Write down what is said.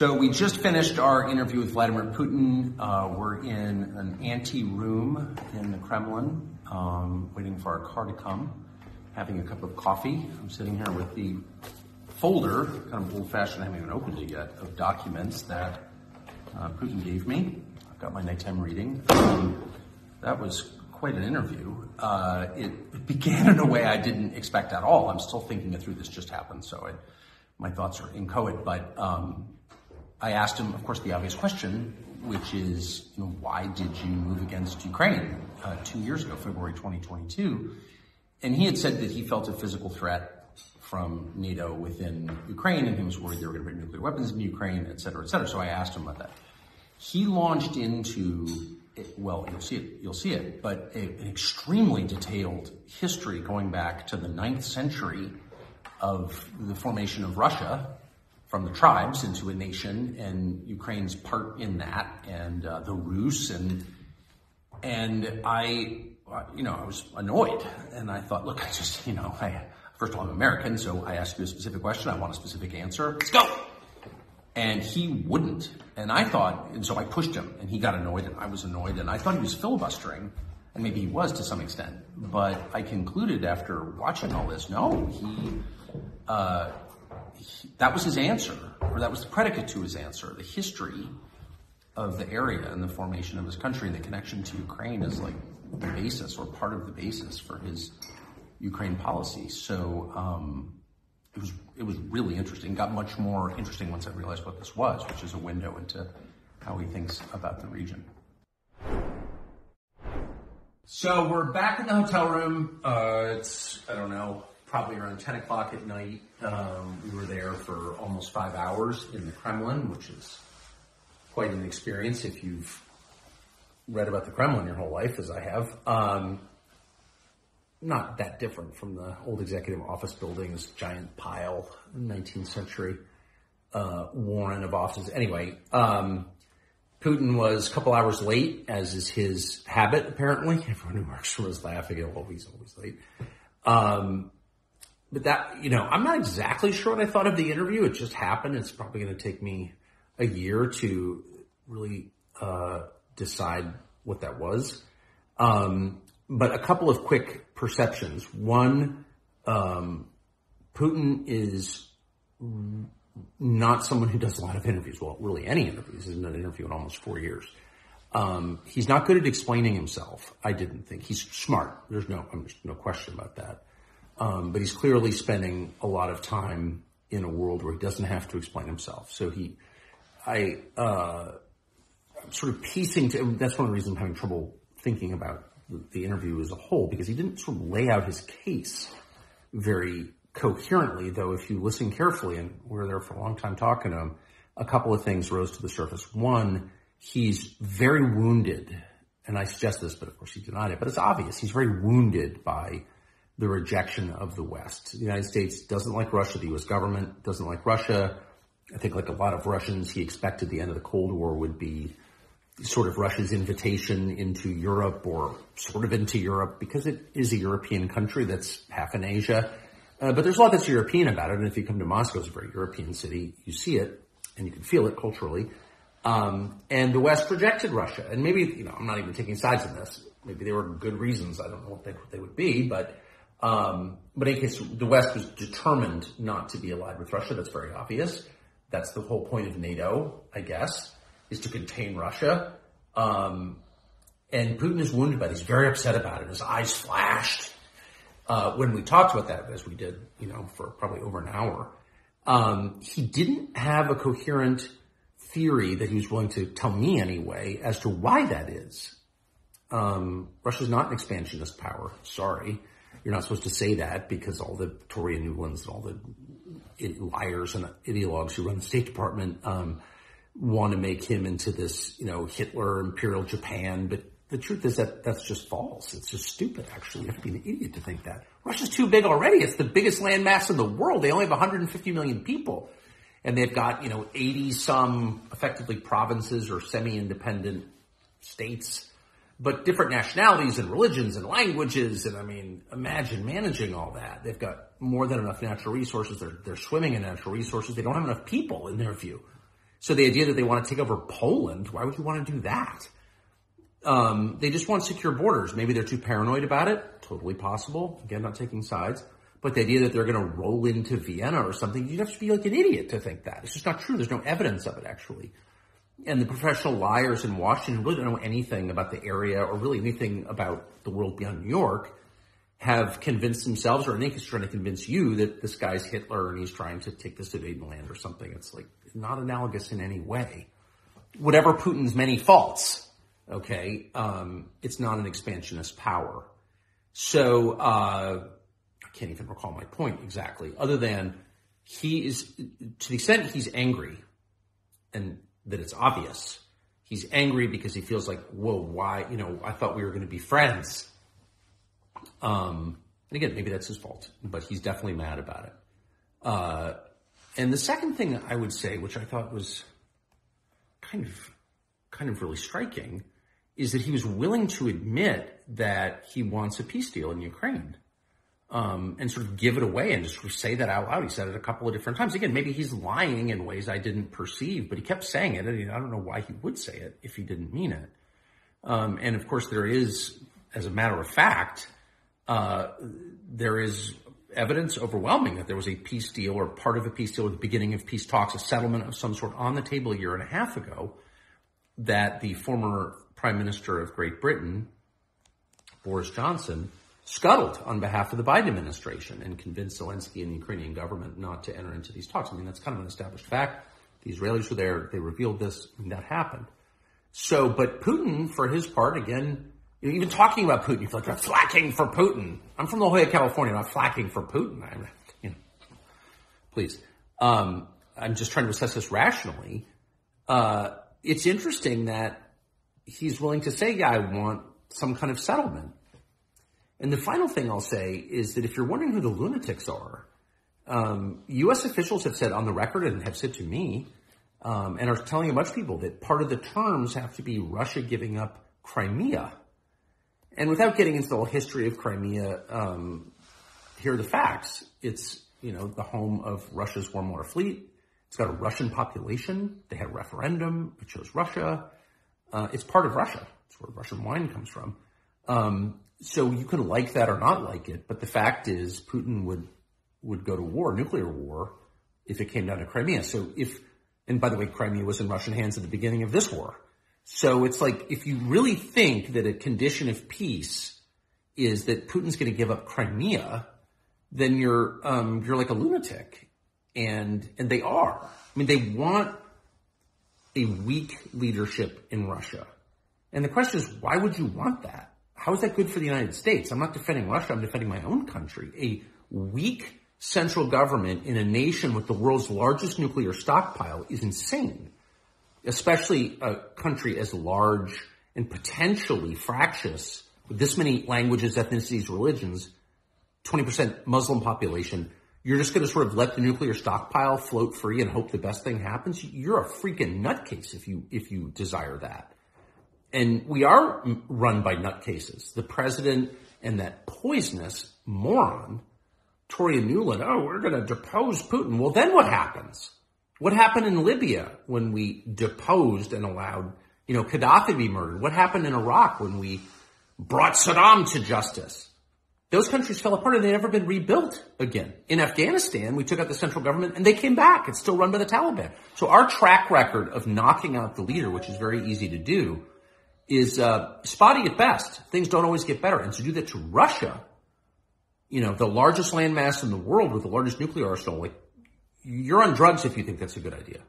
So we just finished our interview with Vladimir Putin. We're in an ante-room in the Kremlin, waiting for our car to come, having a cup of coffee. I'm sitting here with the folder, kind of old-fashioned, I haven't even opened it yet, of documents that Putin gave me. I've got my nighttime reading. That was quite an interview. It began in a way I didn't expect at all. I'm still thinking it through. This just happened, so my thoughts are inchoate, but I asked him, of course, the obvious question, which is, why did you move against Ukraine 2 years ago, February 2022? And he had said that he felt a physical threat from NATO within Ukraine, and he was worried they were going to bring nuclear weapons into Ukraine, et cetera, et cetera. So I asked him about that. He launched into, well, you'll see it, but an extremely detailed history going back to the 9th century of the formation of Russia, from the tribes into a nation, and Ukraine's part in that, and the Rus, and I was annoyed, and I thought, look, first of all, I'm American, so I asked you a specific question, I want a specific answer, let's go! And he wouldn't, and so I pushed him, and he got annoyed, and I was annoyed, and I thought he was filibustering, and maybe he was to some extent, but I concluded after watching all this, no, that was his answer, or that was the predicate to his answer. The history of the area and the formation of his country and the connection to Ukraine is like the basis or part of the basis for his Ukraine policy. So it was really interesting. Got much more interesting once I realized what this was, which is a window into how he thinks about the region. So we're back in the hotel room. It's, probably around 10 o'clock at night. We were there for almost 5 hours in the Kremlin, which is quite an experience if you've read about the Kremlin your whole life, as I have. Not that different from the old executive office buildings, giant pile, 19th century warren of offices. Anyway, Putin was a couple hours late, as is his habit, apparently. Everyone who works for him is laughing. He's always late. But that, I'm not exactly sure what I thought of the interview. It just happened. It's probably going to take me a year to really decide what that was. But a couple of quick perceptions. One, Putin is not someone who does a lot of interviews. Well, really any interviews. He's done an interview in almost 4 years. He's not good at explaining himself, I didn't think. He's smart. There's no question about that. But he's clearly spending a lot of time in a world where he doesn't have to explain himself. So I'm sort of piecing that's one of the reasons I'm having trouble thinking about the interview as a whole, because he didn't sort of lay out his case very coherently, though if you listen carefully, and we were there for a long time talking to him, a couple of things rose to the surface. One, he's very wounded, and I suggest this, but of course he denied it, but it's obvious. He's very wounded by the rejection of the West. The United States doesn't like Russia. The U.S. government doesn't like Russia. I think like a lot of Russians, he expected the end of the Cold War would be sort of Russia's invitation into Europe, or sort of into Europe, because it is a European country that's half in Asia. But there's a lot that's European about it. And if you come to Moscow, it's a very European city. You see it and you can feel it culturally. And the West rejected Russia. And maybe, I'm not even taking sides in this. Maybe there were good reasons. I don't know what they would be, but in any case, the West was determined not to be allied with Russia. That's very obvious. That's the whole point of NATO, I guess, is to contain Russia. And Putin is wounded by this. He's very upset about it. His eyes flashed. When we talked about that, as we did, for probably over an hour, he didn't have a coherent theory that he was willing to tell me anyway as to why that is. Russia's not an expansionist power. Sorry. You're not supposed to say that, because all the Victoria Nulands and all the liars and ideologues who run the State Department want to make him into this, Hitler, Imperial Japan. But the truth is that that's just false. It's just stupid, actually. You have to be an idiot to think that. Russia's too big already. It's the biggest landmass in the world. They only have 150 million people. And they've got, 80-some effectively provinces or semi-independent states, but different nationalities and religions and languages. And imagine managing all that. They've got more than enough natural resources. They're swimming in natural resources. They don't have enough people, in their view. So the idea that they want to take over Poland, why would you want to do that? They just want secure borders. Maybe they're too paranoid about it. Totally possible. Again, not taking sides. But the idea that they're going to roll into Vienna or something, you'd have to be like an idiot to think that. It's just not true. There's no evidence of it, actually. And the professional liars in Washington really don't know anything about the area or really anything about the world beyond New York, have convinced themselves, or I think he's trying to convince you, that this guy's Hitler and he's trying to take this to Sudetenland or something. It's like not analogous in any way. Whatever Putin's many faults, okay, it's not an expansionist power. So I can't even recall my point exactly, other than he is, to the extent he's angry, and that it's obvious, he's angry because he feels like, whoa, why, I thought we were going to be friends. And again, maybe that's his fault, but he's definitely mad about it. And the second thing I would say, which I thought was kind of really striking, is that he was willing to admit that he wants a peace deal in Ukraine, and sort of give it away and just sort of say that out loud. He said it a couple of different times. Again, maybe he's lying in ways I didn't perceive, but he kept saying it, and I don't know why he would say it if he didn't mean it. And of course, there is, as a matter of fact, there is evidence overwhelming that there was a peace deal or part of a peace deal at the beginning of peace talks, a settlement of some sort on the table a year and a half ago, that the former Prime Minister of Great Britain, Boris Johnson, scuttled on behalf of the Biden administration and convinced Zelensky and the Ukrainian government not to enter into these talks. I mean, that's kind of an established fact. The Israelis were there. They revealed this, and that happened. So, but Putin, for his part, again, even talking about Putin, you feel like you're flacking for Putin. I'm from La Jolla, California. I'm not flacking for Putin. Please. I'm just trying to assess this rationally. It's interesting that he's willing to say, yeah, I want some kind of settlement. And the final thing I'll say is that if you're wondering who the lunatics are, U.S. officials have said on the record and have said to me, and are telling a bunch of people that part of the terms have to be Russia giving up Crimea. And without getting into the whole history of Crimea, here are the facts. It's, the home of Russia's warm water fleet. It's got a Russian population. They had a referendum. It chose Russia. It's part of Russia. It's where Russian wine comes from. So you can like that or not like it, but the fact is Putin would go to war, nuclear war, if it came down to Crimea. So and by the way, Crimea was in Russian hands at the beginning of this war. So it's like, if you really think that a condition of peace is that Putin's going to give up Crimea, then you're like a lunatic. And they are. I mean, they want a weak leadership in Russia. And the question is, why would you want that? How is that good for the United States? I'm not defending Russia. I'm defending my own country. A weak central government in a nation with the world's largest nuclear stockpile is insane, especially a country as large and potentially fractious with this many languages, ethnicities, religions, 20% Muslim population. You're just going to sort of let the nuclear stockpile float free and hope the best thing happens? You're a freaking nutcase if you desire that. And we are run by nutcases. The president and that poisonous moron, Toria Nuland, we're going to depose Putin. Well, then what happens? What happened in Libya when we deposed and allowed, Gaddafi to be murdered? What happened in Iraq when we brought Saddam to justice? Those countries fell apart and they've never been rebuilt again. In Afghanistan, we took out the central government and they came back. It's still run by the Taliban. So our track record of knocking out the leader, which is very easy to do, is spotty at best. Things don't always get better. And to do that to Russia, the largest landmass in the world with the largest nuclear arsenal, you're on drugs if you think that's a good idea.